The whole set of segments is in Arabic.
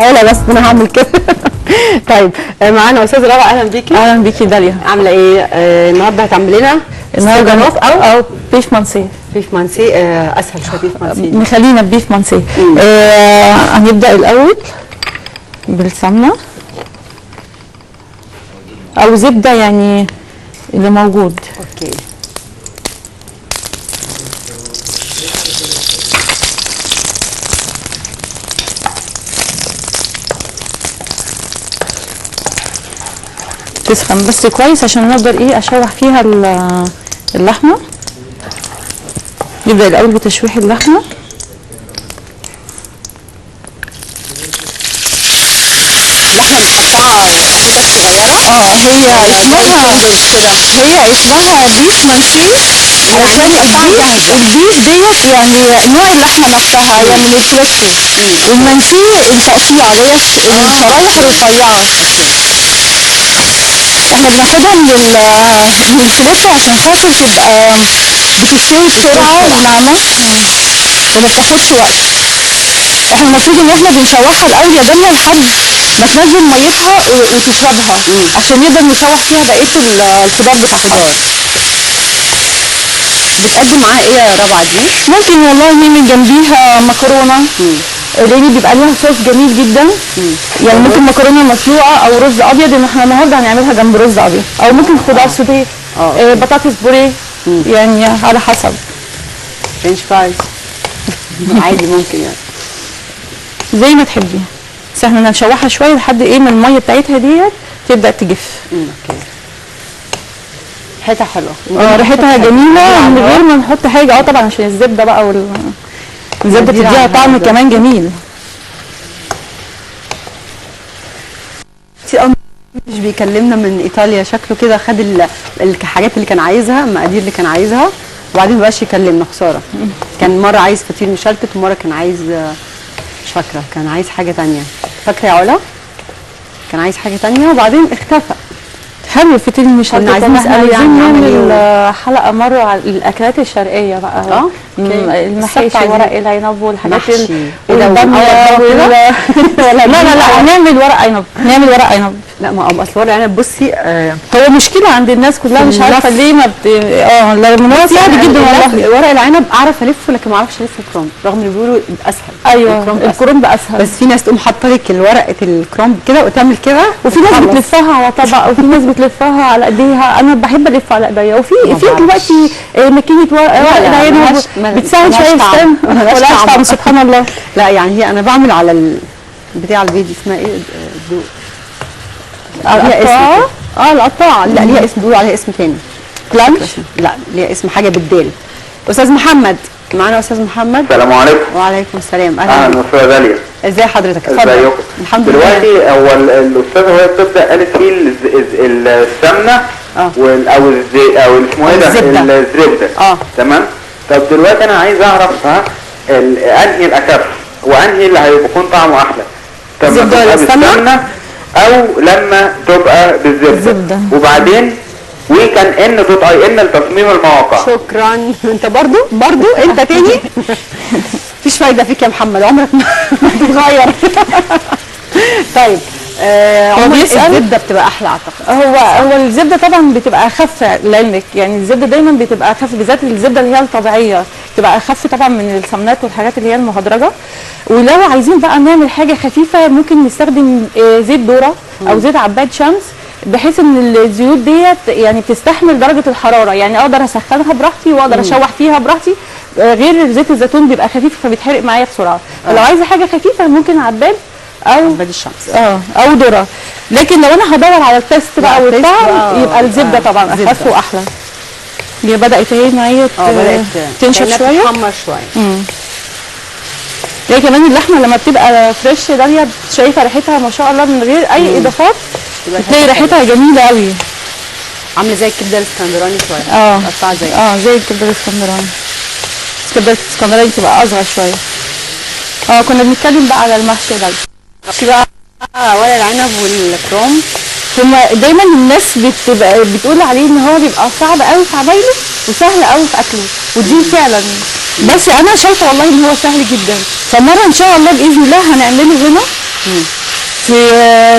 علا بس انا هعمل كده. طيب معانا استاذه روعه، اهلا بيكي. اهلا بيكي داليا. عامله ايه؟ النهارده هتعملي لنا النهارده او بيف مانسيه. بيف مانسيه اسهل شويه. بيف مانسيه نخلينا بيف مانسيه. هنبدا الاول بالسمنه او زبده يعني اللي موجود. اوكي. تسخن بس كويس عشان نقدر ايه اشوح فيها اللحمه. نبدا الاول بتشويح اللحمه. اللحمه متقطعه حتت صغيره. هي اسمها بيف مانسيه عشان البيف ديت يعني نوع اللحمه نفسها يعني من الفليتو، والمانسيه التقطيع اللي هي الشرايح الرفيعه. احنا بناخدها من الفليتو عشان خاطر تبقى بتستوي بسرعه وناعمه وما بتاخدش وقت. احنا المفروض ان احنا بنشوحها الاول يا دنيا لحد ما تنزل ميتها وتشربها عشان نقدر نشوح فيها بقيه الخضار بتاعها. بتقدم معاها ايه يا ربعه دي؟ ممكن والله نعمل جنبيها مكرونه لان بيبقى ليها صوص جميل جدا. يعني ممكن مكرونه مسلوقه او رز ابيض، ان احنا النهارده هنعملها جنب رز ابيض، او ممكن خضار سوتيه، بطاطس بوريه، يعني على حسب. فرنش فرايز عادي ممكن يعني زي ما تحبي. بس احنا هنشوحها شويه لحد ايه ما الميه بتاعتها ديت تبدا تجف. اوكي. ريحتها حلوه. ريحتها جميله من غير ما نحط حاجه. طبعا عشان الزبده بقى الزبده بتديها طعم كمان جميل. مش بيكلمنا من ايطاليا، شكله كده خد الحاجات اللي كان عايزها، المقادير اللي كان عايزها، وبعدين مبقاش يكلمنا. خساره. كان مره عايز فطير مشلتت، ومره كان عايز مش فاكره، كان عايز حاجه ثانيه. فاكره يا علا؟ كان عايز حاجه ثانيه وبعدين اختفى. حلو الفطير المشلتت. كنا عايزين نساله يعني نعمل حلقه مره على الاكلات الشرقيه بقى. المحاشي، ورق العنب والحاجات والباميه لا هنعمل ورق عنب. لا ما اصل ورق العنب بصي هو مشكله عند الناس كلها، مش عارفه ليه ما لو هو سهل جدا والله. ورق العنب اعرف الفه لكن ما اعرفش الف الكرنب، رغم ان بيقولوا اسهل. ايوه الكرنب اسهل، بس في ناس تقوم حاطه لك ورقه الكرنب كده وتعمل كده، وفي ناس بتلفها على طبق، وفي ناس بتلفها على ايديها. انا بحب الف على ايديا. وفي دلوقتي ماكينه ورق العنب بتساعد شويه ولا طعم سبحان الله. لا يعني هي انا بعمل على بتاع الفيديو اسمها ايه؟ القطاعه. لا ليها اسم، بيقولوا عليها اسم تاني. لانش؟ لا ليها اسم حاجه بالدال. استاذ محمد معانا. استاذ محمد السلام عليكم. وعليكم السلام. اهلا وسهلا داليا. ازي حضرتك؟ اتفضل. ازيكم؟ الحمد لله. دلوقتي هو الاستاذه وهي بتبدا قالت في السمنه او اسمه ايه ده؟ الزبده. تمام. طب دلوقتي انا عايز اعرف انهي الاكف وانهي اللي هيكون طعمه احلى؟ الزبده ولا السمنه؟ او لما تبقى بالزبده. وبعدين وكان ان دوت اي ان لتصميم المواقع. شكرا. انت برضو انت تاني مفيش فايده فيك يا محمد، عمرك ما تتغير. طيب هو الزبده بتبقى احلى اعتقد. هو الزبده طبعا بتبقى اخف لعلمك. يعني الزبده دايما بتبقى اخف، بالذات الزبده اللي هي الطبيعيه بتبقى اخف طبعا من السمنات والحاجات اللي هي المهدرجه. ولو عايزين بقى نعمل حاجه خفيفه ممكن نستخدم زيت ذره او زيت عباد شمس، بحيث ان الزيوت ديت يعني بتستحمل درجه الحراره. يعني اقدر اسخنها براحتي واقدر اشوح فيها براحتي، غير زيت الزيتون بيبقى خفيف فبيتحرق معايا بسرعه. فلو عايزه حاجه خفيفه ممكن عباد عباد الشمس او ذره. لكن لو انا هدور على التست بقى والطعم يبقى الزبده طبعا اخف واحلى. هي بدات اهي معايا تنشف شويه، تحمر شويه. هي كمان اللحمه لما بتبقى فريش داليا شايفه ريحتها ما شاء الله من غير اي اضافات، بتلاقي ريحتها جميله قوي، عامله زي الكبده الاسكندراني شويه. قطعها زي الكبده الاسكندراني. الكبده الاسكندراني بتبقى اصغر شويه. كنا بنتكلم بقى على المحشي ده. بقى ورق العنب والكرنب هما دايما الناس بتبقى بتقول عليه ان هو بيبقى صعب قوي في عمايله وسهل قوي في اكله، ودي فعلا. بس انا شايفه والله ان هو سهل جدا. فمره ان شاء الله باذن الله هنعمله هنا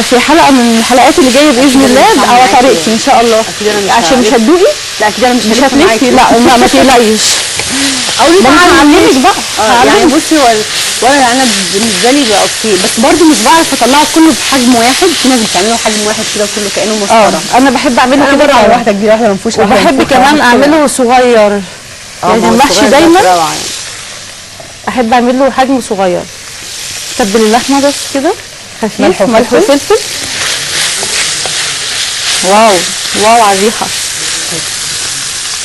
في حلقه من الحلقات اللي جايه باذن الله على طريقتي ان شاء الله. عشان مش هتدوقي؟ لا كده انا مش هتلفي. لا ما تقلقيش. اقول لك هعلمك بقى. يعني بصي هو ورق العنب بالنسبه لي بقى اوكي، بس برضو مش بعرف اطلعه كله بحجم واحد. في ناس بتعمله حجم واحد كده كله كانه مسطره. انا بحب اعمله كده على واحده كبيره واحده منفوشه، وبحب كمان اعمله صغير. يعني المحشي دايما احب اعمله حجم صغير. تبل اللحمه بس كده خفيف، ملح وفلفل. واو واو على الريحه.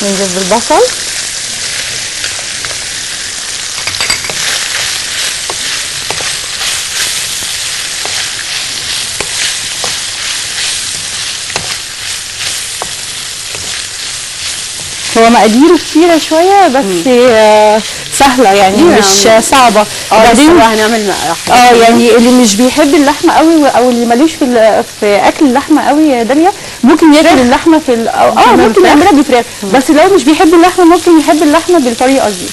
ننزل بالبصل. هو مقاديره كتيرة شوية بس سهلة يعني مش صعبة. وبعدين هنعمل يعني اللي مش بيحب اللحمة قوي او اللي ماليش في اكل اللحمة قوي يا داليا ممكن ياكل اللحمة في ممكن يعملها بفراخ، بس لو مش بيحب اللحمة ممكن يحب اللحمة بالطريقة دي.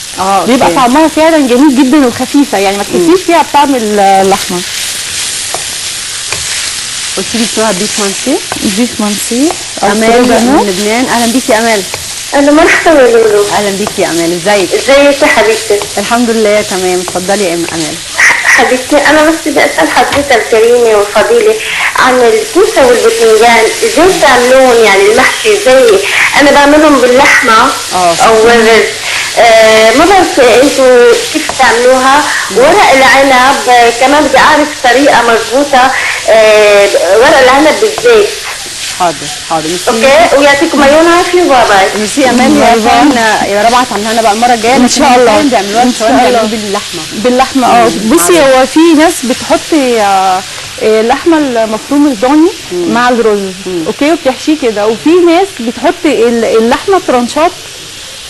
بيبقى طعمها فعلا جميل جدا وخفيفة، يعني ما تحسيش فيها بطعم اللحمة. قلت لي اسمها بيف مانسي. بيف مانسي. امال من لبنان. اهلا بيكي يا امال. انا مرحبا يا لولو. اهلا بيكي يا امال، ازيك؟ ازيك يا حبيبتي؟ الحمد لله تمام. اتفضلي يا امال. حبيبتي انا بس بدي اسال حضرتك الكريمه والفضيله عن الكوسه والباذنجان، ازاي بتعملون يعني المحشي؟ زي انا بعملهم باللحمه او الرز. ما بعرف انتوا كيف بتعملوها. ورق العنب كمان بدي اعرف طريقه مضبوطه. ورق العنب بالزيت. حاضر اوكي، ويعطيكم الف عافيه. باي باي. ميرسي امال. يا ربعت عاملاها لنا بقى المره الجايه ان شاء الله. بيعملوها ان شاء الله باللحمه. بصي هو في ناس بتحط اللحمه المفروم الضاني مع الرز اوكي وبتحشيه كده، وفي ناس بتحط اللحمه ترانشات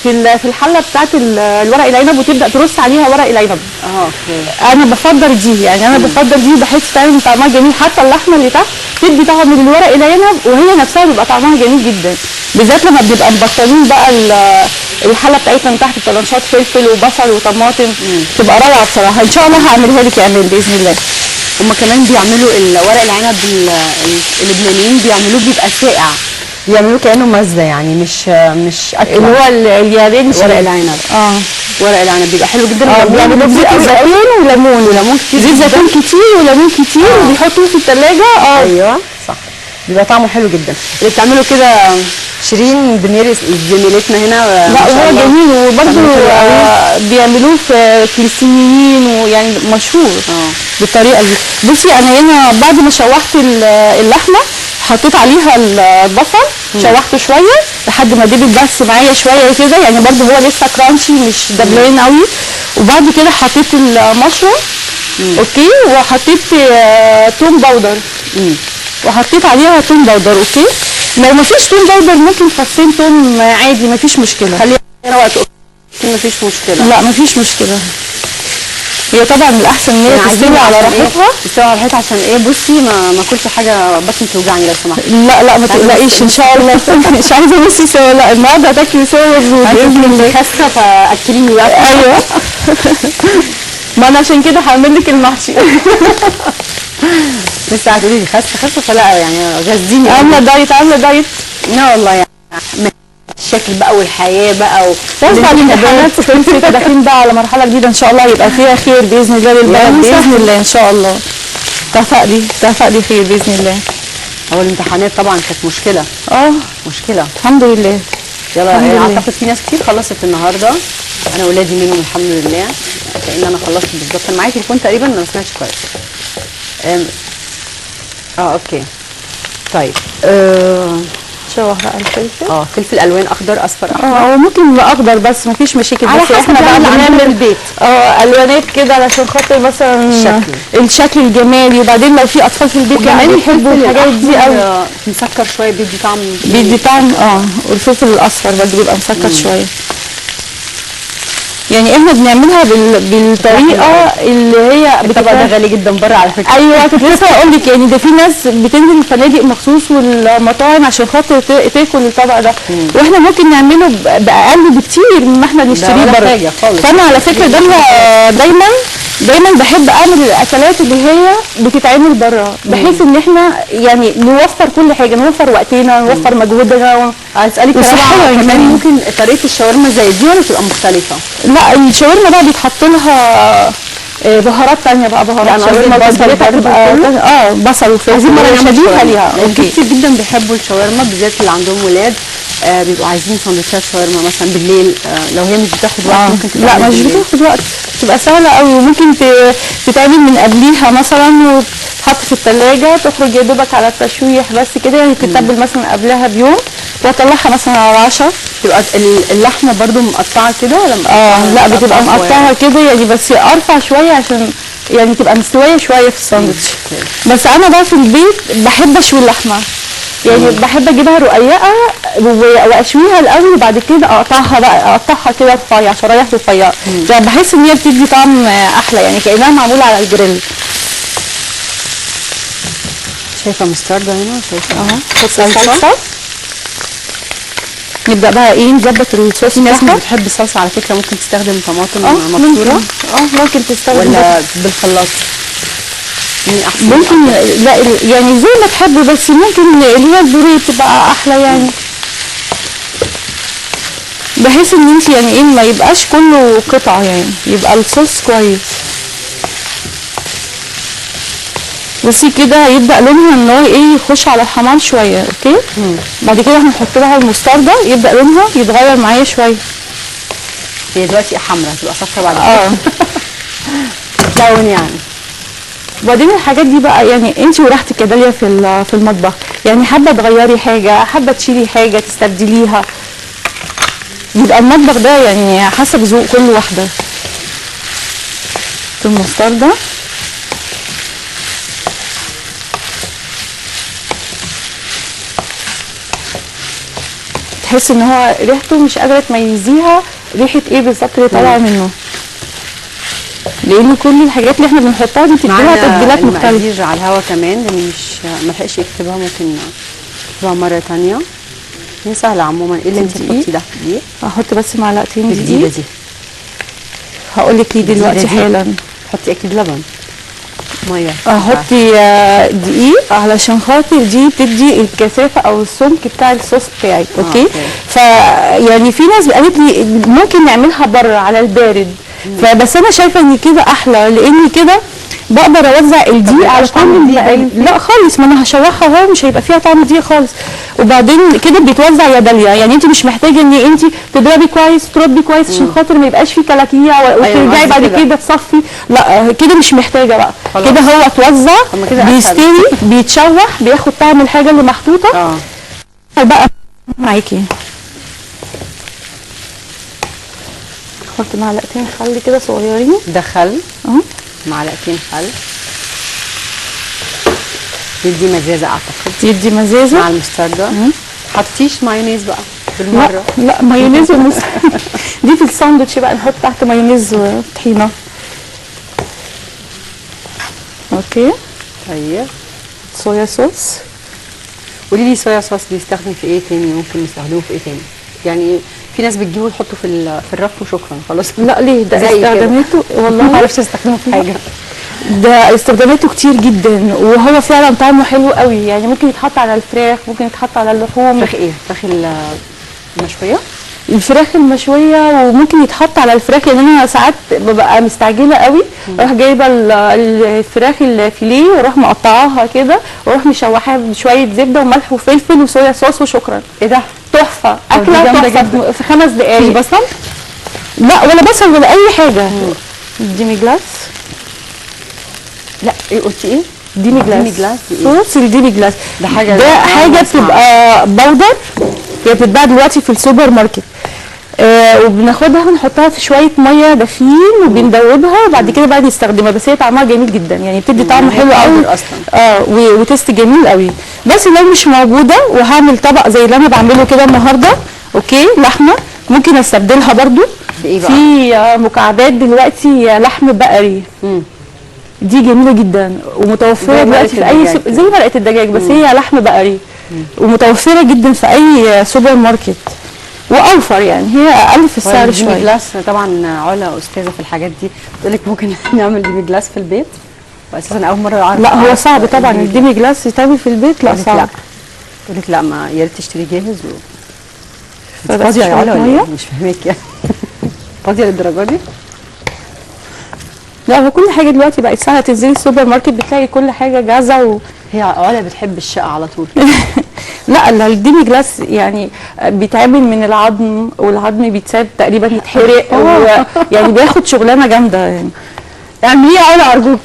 في الحله بتاعت الورق العنب وتبدا ترص عليها ورق العنب. اوكي. انا بفضل دي، يعني انا بفضل دي، بحس فعلا طعمها جميل. حتى اللحمه اللي تحت تدي طعم الورق العنب وهي نفسها بيبقى طعمها جميل جدا، بالذات لما بنبقى مبطلين بقى الحله بتاعتنا من تحت طلنشات فلفل وبصل وطماطم. تبقى روعه بصراحه. ان شاء الله هعملها لك يا امال باذن الله. هما كمان بيعملوا ورق العنب اللبنانيين بيعملوه بيبقى ساقع، بيعملوه كانه مزه يعني مش اكل. اللي هو الياباني ورق العنب. ورق العنب بيبقى حلو جدا. بيعملوه بزيت زيتون وليمون كتير، زيت زيتون كتير وليمون كتير وبيحطوه في الثلاجه. ايوه صح، بيبقى طعمه حلو جدا. اللي بتعمله كده شيرين دميري زميلتنا هنا. لا هو جميل، وبرده بيعملوه في فلسطينيين ويعني مشهور بالطريقه دي. بصي انا هنا بعد ما شوحت اللحمه حطيت عليها البصل، شوحته شويه لحد ما دبت بس معايا شويه كده، يعني برده هو لسه كرانشي مش دبلان قوي. وبعد كده حطيت المشروم اوكي، وحطيت توم باودر وحطيت عليها توم باودر اوكي. لو ما فيش توم باودر ممكن فصين توم عادي، ما فيش مشكله. خليها وقت ما فيش مشكله. لا ما فيش مشكله. هي طبعا الاحسن ان هي تستوي على راحتها. تستوي على راحتها عشان ايه؟ بصي ما اكلش حاجه بطني توجعني لو سمحتي. لا ما تقلقيش ان شاء الله. مش عايزه بصي سوا، لا النهارده هتاكلي سوا باذن الله. خاسه فاكليني بقى. ايوه. ما انا عشان كده هعمل لك المحشي. لسه هتقولي لي خاسه فلا يعني غزيني. عامله دايت. لا والله يعني الشكل بقى والحياه بقى بس بعد الامتحانات داخلين بقى على مرحله جديده ان شاء الله، يبقى فيها خير باذن الله للبلد باذن الله ان شاء الله. تفقدي خير باذن الله. هو الامتحانات طبعا كانت مشكله. مشكله. الحمد لله. يلا اعتقد في ناس كتير خلصت النهارده. انا ولادي منهم الحمد لله، كأن انا خلصت بالظبط. كان معايا تليفون تقريبا ما سمعتش كويس. اوكي طيب. شوح بقى الفلفل. فلفل الوان اخضر اصفر احمر. هو ممكن يبقى اخضر بس مفيش مشاكل، بس احنا بقى بنعمل البيت الوانات كده علشان خاطر مثلا الشكل الجمالي. وبعدين لو في اطفال في البيت كمان يحبوا الحاجات دي قوي. مسكر شويه بيدي طعم. والفلفل الاصفر برضه بيبقى مسكر شويه. يعني احنا بنعملها بالطريقه اللي هي بتبقى ده غالي جدا بره على فكره. ايوه كنت لسه هقول لك، يعني ده في ناس بتنزل الفنادق مخصوص والمطاعم عشان خاطر تاكل الطبق ده، واحنا ممكن نعمله باقل بكتير من ما احنا بنشتريه بره. فانا على فكره دايما دايما بحب اعمل الاكلات اللي هي بتتعمل بره، بحيث ان احنا يعني نوفر كل حاجه، نوفر وقتنا، نوفر مجهودنا. اسالك كمان ممكن طريقه الشاورما زي دي ولا تبقى مختلفه؟ لا الشاورما بقى بيتحط لها بهارات تانية بقى، بهارات شاورما بصلتها بتبقى بصل وفلفل شبيهه ليها. كتير جدا بيحبوا الشاورما بالذات اللي عندهم ولاد، بيبقوا عايزين سندوتشات شاورما مثلا بالليل، لو هي مش بتاخد وقت ممكن لا مش بتاخد وقت، بتبقى سهله قوي، وممكن تتعمل من قبليها مثلا وتحط في الثلاجه، تخرج يا دوبك على التشويح بس كده، يعني تتبل مثلا قبلها بيوم واطلعها مثلا على العشاء. تبقى اللحمه برده مقطعه كده ولا لا بتبقى مقطعه كده يعني، بس ارفع شويه عشان يعني تبقى مستويه شويه في الساندوتش. بس انا بقى في البيت بحب اشوي اللحمه، يعني بحب اجيبها رقيقه واشويها الاول وبعد كده اقطعها كده رفيع، شرايح رفيعه، يعني بحس ان هي بتدي طعم احلى، يعني كانها معموله على الجريل. شايفه مستردة هنا، شايفه صلصه. نبدا بقى ايه نظبط الصوص. في ناس مش بتحب الصلصه على فكره، ممكن تستخدم طماطم مبشوره، ممكن تستخدم ولا بالخلاط ممكن. لا يعني زي ما تحبوا، بس ممكن اللي هي البوريه تبقى احلى يعني، بحيث ان انت يعني ايه ما يبقاش كله قطعه، يعني يبقى الصوص كويس. بصي كده هيبدا لونها ان هو ايه يخش على الحمار شويه، اوكي. بعد كده هنحط لها المستردة، يبدا لونها يتغير معايا شويه. هي دلوقتي حمراء تبقى صفرا بعد كده تتلون يعني. وبعدين الحاجات دي بقى يعني انت وراحتك يا داليا في المطبخ، يعني حابه تغيري حاجه، حابه تشيلي حاجه تستبدليها، يبقى المطبخ ده يعني حسب ذوق كل واحده. المستردة تحس ان هو ريحته مش قادره تميزيها ريحه ايه بالظبط اللي طالعه منه، لان كل الحاجات اللي احنا بنحطها دي بتديها تتبيلات مختلفه. المقادير على الهوا كمان، اللي مش ملحقش يكتبها ممكن يكتبها مره ثانيه. هي سهله عموما. ايه اللي انت بتحطي ده؟ دقيق. هحط بس معلقتين دقيق. دي هقول لك ليه دلوقتي حالا. حطي اكيد لبن، ميه. احطي دقيق علشان خاطر دي بتدي الكثافه او السمك بتاع الصوص بتاعك، اوكي. فيعني في ناس قالت لي ممكن نعملها بره على البارد، فبس انا شايفه ان كده احلى، لان كده بقدر اوزع الدقيق على كل لا خالص، ما انا هشوحها اهو مش هيبقى فيها طعم دقيق خالص. وبعدين كده بيتوزع يا داليا، يعني انت مش محتاجه ان انت تضربي كويس تربي كويس عشان خاطر ما يبقاش فيه كلاكيع وترجعي بعد كده تصفي، لا كده مش محتاجه بقى. كده هو اتوزع بيستوي بيتشوح بياخد طعم الحاجه اللي محطوطه. بقى معاكي حط معلقتين خل كده صغيرين. ده خل اهو، معلقتين خل يدي مزازه، اعتقد يدي مزازه مع المستردة. حطيتيش مايونيز بقى بالمره؟ لا مايونيز دي في الساندوتش بقى نحط تحت مايونيز وطحينه. اوكي طيب صويا صوص. قولي لي صويا صوص بيستخدم في ايه تاني؟ ممكن نستخدمه في ايه تاني؟ يعني في ناس بتجيبه يحطه في الرف وشكرا خلاص. لا ليه؟ ده استخداماته والله ما اعرفش استخدمه في حاجه. ده استخداماته كتير جدا، وهو فعلا طعمه حلو قوي، يعني ممكن يتحط على الفراخ، ممكن يتحط على اللحوم. فراخ ايه؟ فراخ المشويه؟ الفراخ المشويه، وممكن يتحط على الفراخ، لان انا ساعات ببقى مستعجله قوي، اروح جايبه الفراخ الفيليه واروح مقطعاها كده واروح مشوحاها بشويه زبده وملح وفلفل وصويا صوص وشكرا. ايه ده؟ تحفه، اكله تحفه في 5 دقايق. مش بصل؟ لا ولا بصل ولا اي حاجه. ديمي جلاس. لا ايه قلتي ايه؟ ديمي جلاس. ديمي جلاس صوص الديمي جلاس ده حاجه بتبقى بودر، هي بتتباع دلوقتي في السوبر ماركت. وبناخدها ونحطها في شويه ميه دافيين وبندوبها وبعد كده بقى نستخدمها، بس هي طعمها جميل جدا، يعني بتدي طعم حلو قوي اصلا. وتست جميل قوي. بس لو مش موجوده وهعمل طبق زي اللي انا بعمله كده النهارده، اوكي، لحمه ممكن استبدلها برده في مكعبات دلوقتي لحم بقري. دي جميله جدا ومتوفره دلوقتي في اي زي مرقه الدجاج، بس هي لحم بقري ومتوفره جدا في اي سوبر ماركت. واوفر يعني، هي اقل في السعر الديمي شويه. جلاس طبعا علا استاذه في الحاجات دي، بتقول لك ممكن نعمل ديمي جلاس في البيت، واساسا اول مره اعرف. لا هو صعب طبعا الديمي جلاس يتعمل في البيت، لا صعب. تقول لك لا، ما يا ريت تشتري جاهز فبس فاضيه يا علا شوية ولا مية. إيه؟ مش فاهماك يعني. فاضيه للدرجه دي؟ لا هو كل حاجه دلوقتي بقت سهله، تنزلي السوبر ماركت بتلاقي كل حاجه جاهزه هي علا بتحب الشقه على طول. لا الديمي جلاس يعني بيتعمل من العظم، والعظم بيتساب تقريبا يتحرق يعني بياخد شغلانه جامده يعني. اعمليه يا علا ارجوك.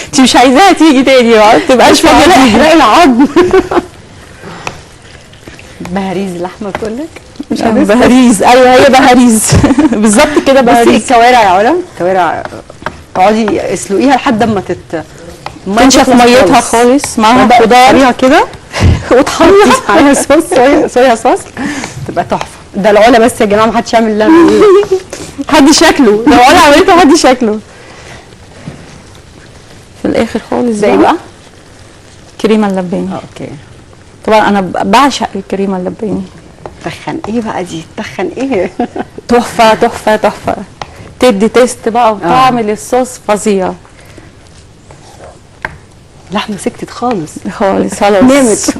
انت مش عايزاها تيجي تاني ما تبقاش فاضيه. احرقي العظم. بهاريز لحمه بتقول لك مش بهاريز، ايوه هي بهاريز. بالظبط كده بصي بهاريز. الكوارع يا علا، كوارع تقعدي اسلقيها لحد ما تنشف ميتها خالص معاها خضار كده وتحطي عليها صوص صويا صوص، تبقى تحفه. ده العلا بس يا جماعه، ما حدش يعمل لها ايه. حد شكله لو انا عملته حد شكله. في الاخر خالص زي بقى كريمه اللباني. اوكي. طبعا انا بعشق الكريمه اللباني. تخن ايه بقى دي؟ تخن ايه؟ تحفه تحفه تحفه، تدي تيست بقى وطعم للصوص فظيع. لحمه سكتت خالص خالص خلاص نامت.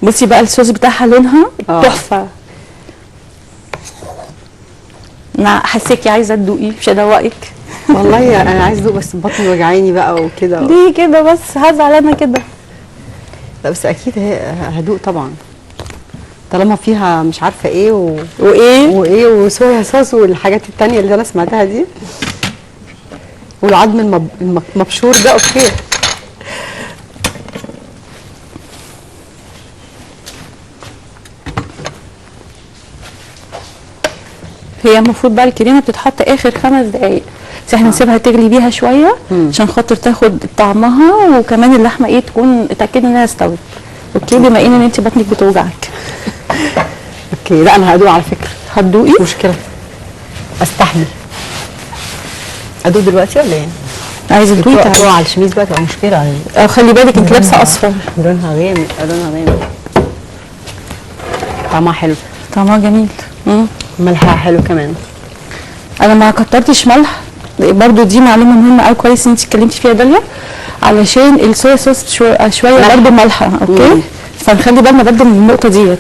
بصي بقى الصوص بتاعها لونها تحفه. انا حاساكي عايزه تدوقي، مش هدوقك. والله انا عايز ادوق بس بطني وجعاني بقى وكده. ليه كده بس؟ هزعل انا كده. لا بس اكيد هدوق طبعا، طالما فيها مش عارفه ايه وايه وصويا صوص والحاجات التانية اللي انا سمعتها دي، والعظم المبشور ده. اوكي. هي المفروض بقى الكريمه بتتحط اخر 5 دقائق، بس احنا نسيبها تغلي بيها شويه عشان خاطر تاخد طعمها، وكمان اللحمه ايه تكون اتاكدي انها استوت. اوكي، بما ان انت بطنك بتوجعك. اوكي. لا انا هدوق على فكره. هتدوقي؟ مشكله، استحمل. ادوق دلوقتي ولا ايه؟ عايزه تدوقي؟ تقع على الشميز بقى تبقى مشكله. خلي بالك انت لابسه اصفر. لونها غامق، لونها غامق. طعمها حلو. طعمها جميل. ملحها حلو كمان. انا ما كترتش ملح برضو، دي معلومه مهمه قوي، كويس ان انت اتكلمتي فيها داليا، علشان الصويا صوص شويه برضو مالحه. اوكي. فنخلي بالنا برضو من النقطه ديت.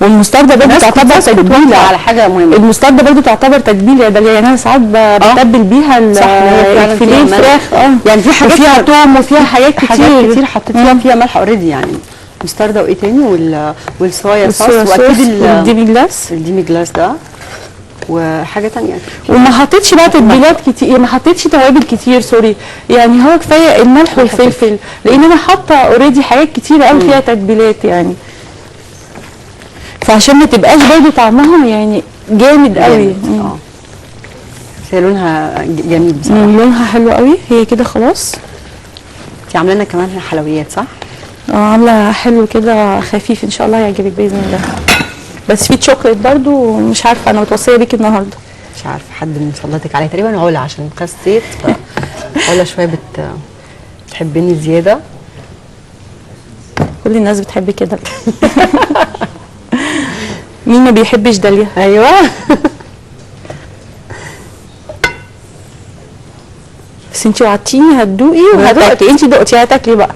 والمستردة برضو تعتبر تتبيله على حاجه مهمه. المستردة برضو تعتبر تتبيله يا داليا، يعني انا ساعات بتبل بيها الفيليه الفراخ. يعني في حاجات فيها توم وفيها حاجات كتير حطيت فيها ملح اوريدي يعني. مستردة وايه تاني؟ والصويا صوص، واكيد الديمي جلاس. الديمي جلاس ده، وحاجه تانية. وما حطيتش بقى تتبيلات كتير، ما حطيتش توابل كتير، سوري يعني، هو كفايه الملح والفلفل، لان انا حاطه اوريدي حاجات كتير قوي فيها تتبيلات يعني، فعشان ما تبقاش برضه طعمها يعني جامد قوي. هي لونها جميل بصراحه. لونها حلو قوي. هي كده خلاص. انت عامله لنا كمان حلويات صح؟ عامله حلو كده خفيف، ان شاء الله يعجبك باذن الله. بس في شوكليت برضو، مش عارفه انا متوصيه بيكي النهارده. مش عارفه حد من صلاتك عليه تقريبا علا، عشان خسيت. علا شويه بتحبني زياده. كل الناس بتحب كده. مين ما بيحبش داليا؟ ايوه. بس انتي وعدتيني هتدوقي وهتاكلي. انتي دقتي هتاكلي بقى.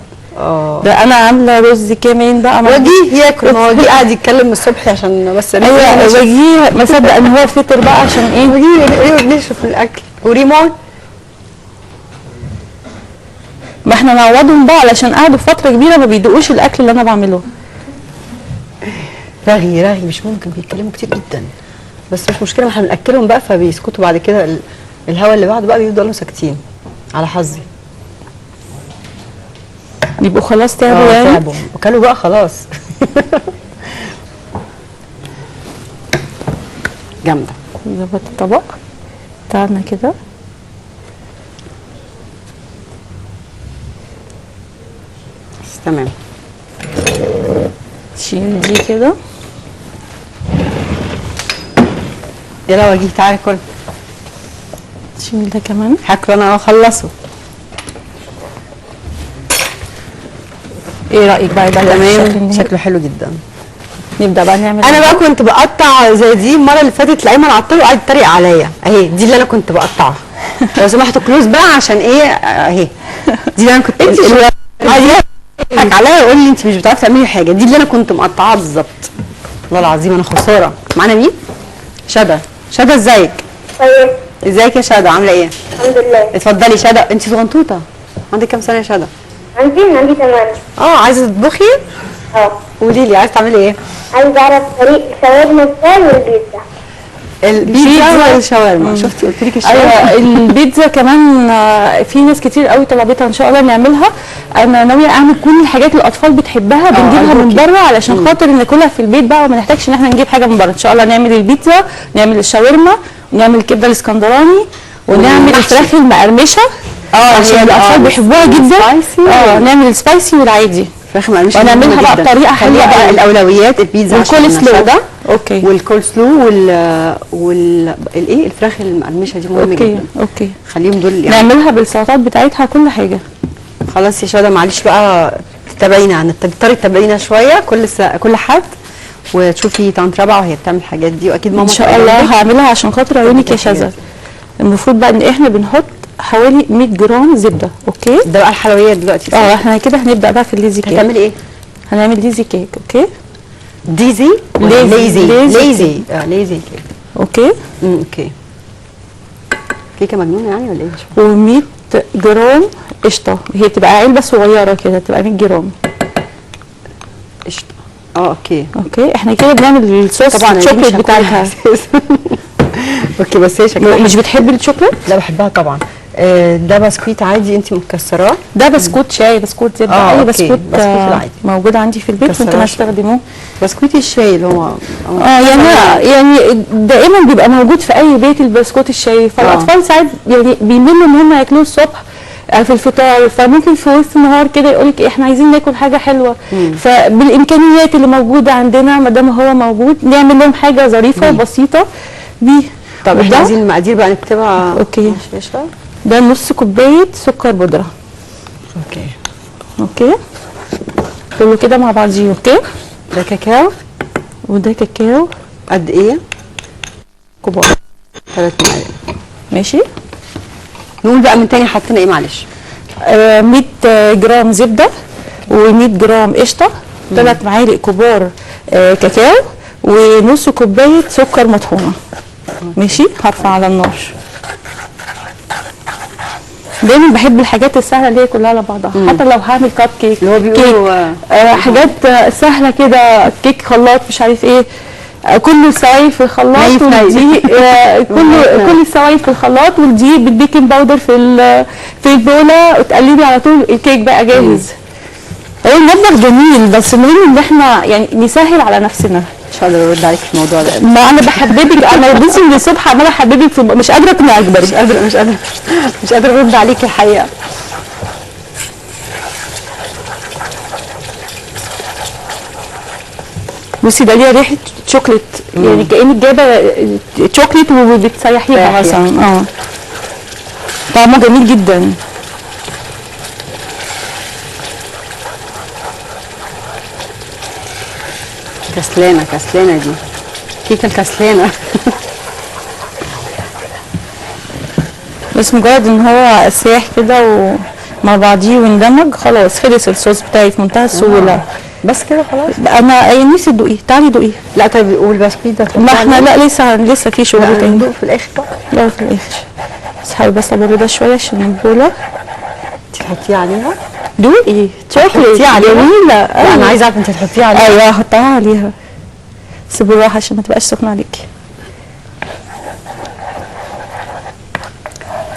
ده انا عامله رز كمان بقى. وجيه ياكل، ما وجيه قاعد يتكلم من الصبح عشان بس. ايوه وجيه ما صدق ان هو فطر بقى عشان ايه. وجيه بنشوف الاكل. وريمون ما احنا نعوضهم بقى علشان قعدوا فتره كبيره ما بيدوقوش الاكل اللي انا بعمله. رغي مش ممكن، بيتكلموا كتير جدا، بس مش مشكله، ما احنا بناكلهم بقى فبيسكتوا بعد كده. الهوا اللي بعده بقى بيفضلوا ساكتين على حظي. يبقوا خلاص تعبوا يعني. تعبوا وكلوا بقى خلاص. جامده. نظبط الطبق بتاعنا كده. تمام. شيل دي كده. يلا وجيه تعالي كل. شيل ده كمان. هاكله انا واخلصه. ايه رايك بقى؟ ده تمام، شكله حلو جدا. نبدا بقى نعمل. انا بقى كنت بقطع زي دي المره اللي فاتت، لايمن عطله وقعد يتريق عليا اهي، دي اللي انا كنت بقطعها. لو سمحتوا كلوز بقى عشان ايه اهي، دي اللي انا كنت قاعد يضحك عليا يقول لي انت مش بتعرفي تعملي حاجه، دي اللي انا كنت مقطعاها بالظبط. والله العظيم انا خساره. معانا مين؟ شدا. شدا ازيك؟ طيب ازيك يا شدا، عامله ايه؟ الحمد لله. اتفضلي شدا. انت صغنطوطه، عندك كام سنه يا شدا؟ عندي 8. عايزه تطبخي؟ قولي لي عايزه تعملي ايه؟ عايزه اعرف طريق الشاورما ازاي والبيتزا. البيتزا والشاورما. شفتي قلت لك الشاورما. ايوه البيتزا كمان في ناس كتير قوي طلبتها، ان شاء الله نعملها. انا ناويه اعمل كل الحاجات اللي الاطفال بتحبها بنجيبها من بره علشان خاطر ناكلها في البيت بقى وما نحتاجش ان احنا نجيب حاجه من بره. ان شاء الله نعمل البيتزا، نعمل الشاورما، ونعمل الكبده الاسكندراني، ونعمل الفراخ المقرمشه عشان الاطفال بيحبوها جدا. نعمل السبايسي والعادي. فراخ مقرمشه ونعملها بقى بطريقه حلوه بقى. الاولويات البيتزا والكول سلو ده. اوكي. والكول سلو الايه الفراخ المقرمشه دي مهمه جدا. اوكي. خليهم دول يعني نعملها بالسلطات بتاعتها كل حاجه. خلاص يا شهداء معلش بقى تتابعينا، تضطري تتابعينا شويه كل حد، وتشوفي طنط ربعه وهي بتعمل الحاجات دي، واكيد ماما ان شاء الله هعملها عشان خاطر عيونك يا شذا. المفروض بقى ان احنا بنحط حوالي 100 جرام زبده. اوكي، ده بقى الحلويات دلوقتي. احنا كده هنبدا بقى في الليزي كيك. هتعملي ايه؟ هنعمل ليزي كيك. اوكي، ليزي ليزي كيك. اوكي. اوكي. كيكه مجنونه يعني ولا ايه؟ و100 جرام قشطه، هي تبقى علبه صغيره كده، تبقى 100 جرام قشطه. اوكي. احنا كده بنعمل الصوص طبعا الشوكليت بتاعها. اوكي، بس هي شكلها مش بتحبي الشوكليت؟ لا بحبها طبعا. ده بسكويت عادي انت مكسراه؟ ده بسكوت شاي، بسكوت زبده، اي بسكوت العادي موجود عندي في البيت ممكن استخدمه. بسكوت الشاي اللي هو يعني دائما بيبقى موجود في اي بيت البسكوت الشاي، فالاطفال ساعات يعني بيملوا ان هم ياكلوه الصبح في الفطار، فممكن في وسط النهار كده يقول لك احنا عايزين ناكل حاجه حلوه. فبالامكانيات اللي موجوده عندنا ما دام هو موجود نعمل لهم حاجه ظريفه وبسيطه بيه. طب احنا عايزين المقادير بقى نكتبها. اوكي. ده نص كوبايه سكر بودره. اوكي كله كده مع بعضيه. اوكي، ده كاكاو وده كاكاو. قد ايه؟ كبار 3 معالق. ماشي. نقول بقى من تاني حطينا ايه معلش؟ 100 جرام زبده و100 جرام قشطه، 3 معالق كبار كاكاو، ونص كوبايه سكر مطحونه. ماشي، هرفع على النار. دايما بحب الحاجات السهله اللي هي كلها على بعضها. حتى لو هعمل كاب كيك اللي هو بيقولوا حاجات سهله كده، كيك خلاط مش عارف ايه، كل السوائل في الخلاط والدقيق كل السوائل في الخلاط والدقيق بالبيكنج باودر في البوله، وتقلبي على طول الكيك بقى جاهز. هو المطبخ جميل، بس المهم ان احنا يعني نسهل على نفسنا. مش هقدر ارد عليك في الموضوع ده. ما انا بحببك، انا بصي من الصبح عماله احببك في، مش قادره اقنعك برضه. مش قادره ارد عليك الحقيقه. بصي ده ليها ريحه شوكليت، يعني كانك جايبه شوكليت وبتسيحيها مثلا. طعمه جميل جدا. كسلانه دي كيكه الكسلانه. بس مجرد ان هو سايح كده ومع بعضيه واندمج خلاص خلص الصوص بتاعي في منتهى السهوله. بس كده خلاص. انا نفسي تدوقيه، تعالي دوقيه. لا طيب والبسكويت ده ما احنا لا لسه في شغل تاني. ندوق في الاخر بقى. لا في الاخر، بس حاول بس ابرد ده شويه عشان البوله. انت تحطيه عليها؟ دوقي شوكليت جميله. انا عايزه اعرف انت تحطيها عليها. ايوه هحطها عليها بس بالراحه عشان ما تبقاش سخنه عليكي.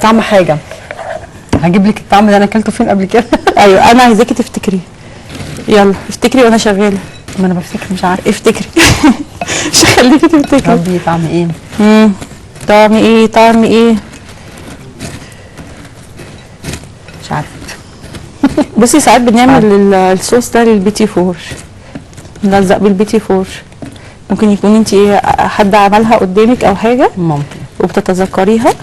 طعم حاجه هجيب لك الطعم ده، انا اكلته فين قبل كده؟ ايوه انا عايزاكي تفتكري. يلا افتكري وانا شغاله. ما انا بفتكر مش عارفه. افتكري. مش هخليكي تفتكري. ربي طعم ايه؟ طعم ايه مش عارفه. بصي ساعات بنعمل الصوص ده للبيتي فور، نلزق بالبيتي فور. ممكن يكون انت حد عملها قدامك او حاجه ممكن وبتتذكريها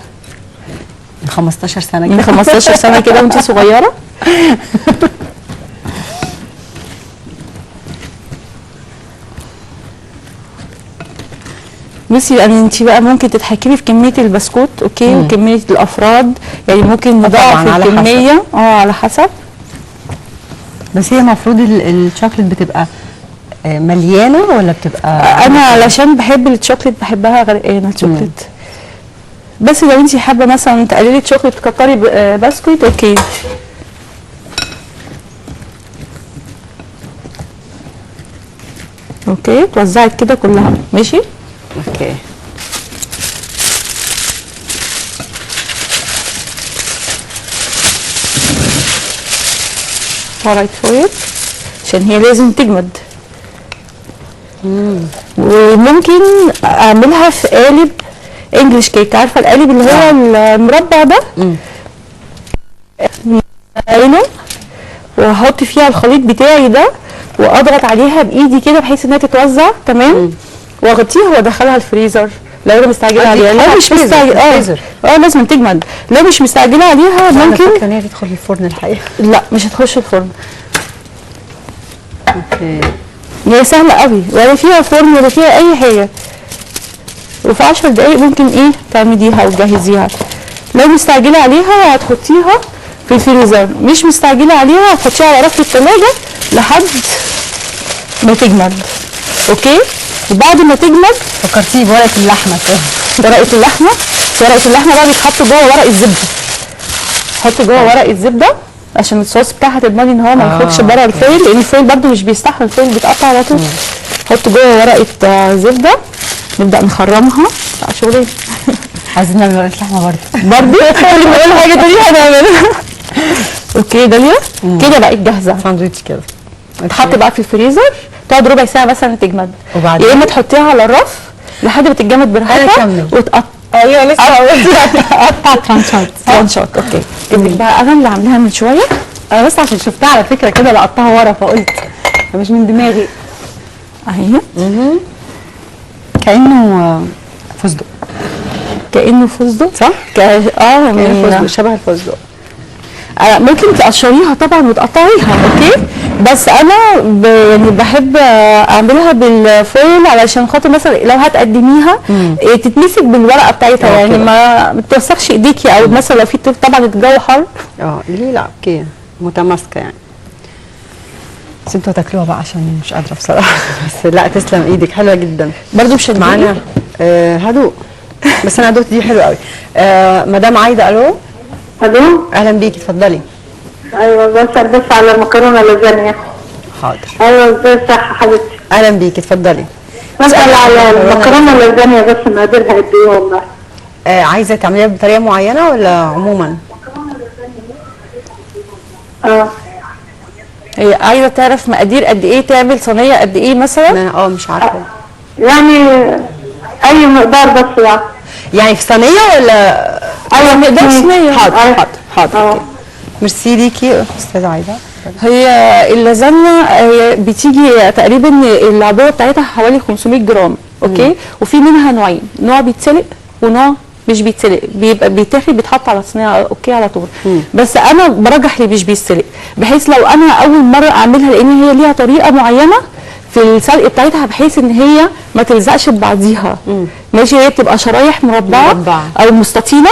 من 15 سنه كده. 15 سنه كده وانت صغيره. بصي يعني انت بقى ممكن تتحكمي في كميه البسكوت، اوكي، وكميه الافراد، يعني ممكن نضاعف الكميه على حسب. بس هي المفروض الشوكليت بتبقى مليانه ولا بتبقى؟ انا علشان بحب الشوكليت بحبها غرقانه الشوكليت. بس لو انت حابه مثلا تقللي الشوكليت تكتري بسكوت، اوكي. اوكي توزعت كده كلها، ماشي. اوكي. ورقة فويل عشان هي لازم تجمد. وممكن اعملها في قالب انجلش كيك، عارفه القالب اللي هو المربع ده؟ وهحط فيها الخليط بتاعي ده واضغط عليها بايدي كده بحيث انها تتوزع تمام، واغطيها وادخلها الفريزر لو انا مستعجله عليها. لو مش مستعجله لازم تجمد. لو مش مستعجله عليها ممكن فاكره ان هي تدخل الفرن الحقيقه. لا مش هتخش الفرن. اوكي. هي سهله قوي ولا فيها فرن ولا فيها اي حاجه، وفي 10 دقايق ممكن تعمليها وتجهزيها. لو مستعجله عليها هتحطيها في الفريزر، مش مستعجله عليها هتحطيها على رف الثلاجه لحد ما تجمد. اوكي. وبعد ما تجمد فكرتيني بورقه اللحمه كده. ورقه اللحمه بقى بيتحط جوه ورق الزبده. حط جوه ورق الزبده عشان الصوص بتاعها تضمني ان هو ما يخرجش بره الفويل، لان الفويل برده مش بيستحمل، الفويل بيتقطع على طول. حط جوه ورقه زبده، نبدا نخرمها. شغلين. عايزين نعمل ورقه لحمه برده كل ما اقول حاجه تانيه هنعملها. اوكي داليا كده بقت جاهزه. ساندوتش كده تتحط بقى في الفريزر، تقعد ربع ساعه مثلا تجمد. وبعدين يا اما تحطيها على الرف لحد ما تتجمد براحتها وتقطع. ايوه لسه قطع ترانشات. اوكي. بقى انا اللي عاملاها من شويه، انا بس عشان شفتها على فكره كده لقطتها ورا فقلت مش من دماغي. اهي كانه فستق. كانه فستق صح؟ من فستق، شبه الفستق. ممكن تقشريها طبعا وتقطعيها، اوكي، بس انا يعني بحب اعملها بالفويل علشان خاطر مثلا لو هتقدميها تتمسك بالورقه بتاعتها، يعني ما توسخش ايديكي، او مثلا لو في طبعا الجو حر. ليه لا اوكي متماسكه يعني. بس انتوا تاكلوها بقى عشان مش قادره بصراحه. بس لا تسلم ايدك، حلوه جدا. برضو مش معانا هدوء. بس انا هدوء دي حلوه قوي. مدام عايده. الو. الو. اهلا بيكي، اتفضلي. ايوه بسأل بس على المكرونه لازانيا. حاضر. ايوه ازاي صح حبيبتي. اهلا بيكي، اتفضلي. بسأل على المكرونه لازانيا بس مقاديرها قد ايه والله. عايزه تعمليها بطريقه معينه ولا عموما؟ هي عايزه تعرف مقادير قد ايه، تعمل صينيه قد ايه مثلا؟ مش عارفه. يعني اي مقدار بس يعني في صينيه ولا؟ ايوه مقدار صينيه. حاضر. ميرسي ليكي استاذه عايده. هي اللازانيا هي بتيجي تقريبا العبوه بتاعتها حوالي 500 جرام، اوكي. وفي منها نوعين، نوع بيتسلق ونوع مش بيتسلق، بيبقى بيتاخد بيتحط على الصينيه اوكي على طول. بس انا برجح اللي مش بيتسلق، بحيث لو انا اول مره اعملها، لان هي ليها طريقه معينه في السلق بتاعتها بحيث ان هي ما تلزقش ببعضيها. ماشي. هي بتبقى شرايح مربعه او مستطيله.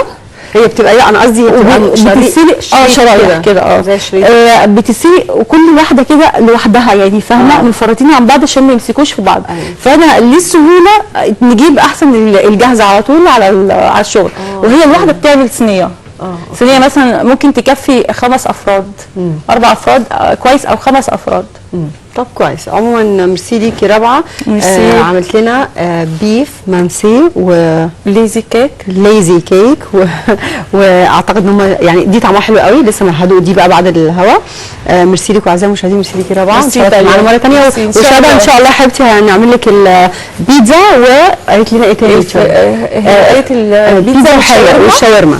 هي بتبقى انا قصدي بتتسلق شرايح كده زي شريط. بتتسلق وكل واحده كده لوحدها، يعني فاهمه، منفرطين عن بعض عشان ما يمسكوش في بعض. فانا للسهوله نجيب احسن الجاهزه على طول على الشغل. وهي الواحده بتعمل صينيه. صينيه مثلا ممكن تكفي 5 افراد 4 افراد كويس، او 5 افراد. طب كويس. عموما ميرسي ليكي رابعه. عملت لنا بيف مامسي وليزي كيك واعتقد ان هم يعني دي طعمها حلو قوي. لسه ما هدوق دي بقى بعد الهوا. ميرسي ليكوا اعزائي المشاهدين، ميرسي ليكي رابعه. معانا مره ثانيه، وشاده ان شاء الله حبيبتي هنعمل لك البيتزا. وقالت لنا ايه تاني؟ قالت البيتزا والشاورما.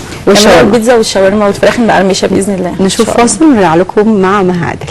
البيتزا والشاورما والفراخ المقرمشه باذن الله. نشوف فاصل ونرجع لكم مع مها عادل.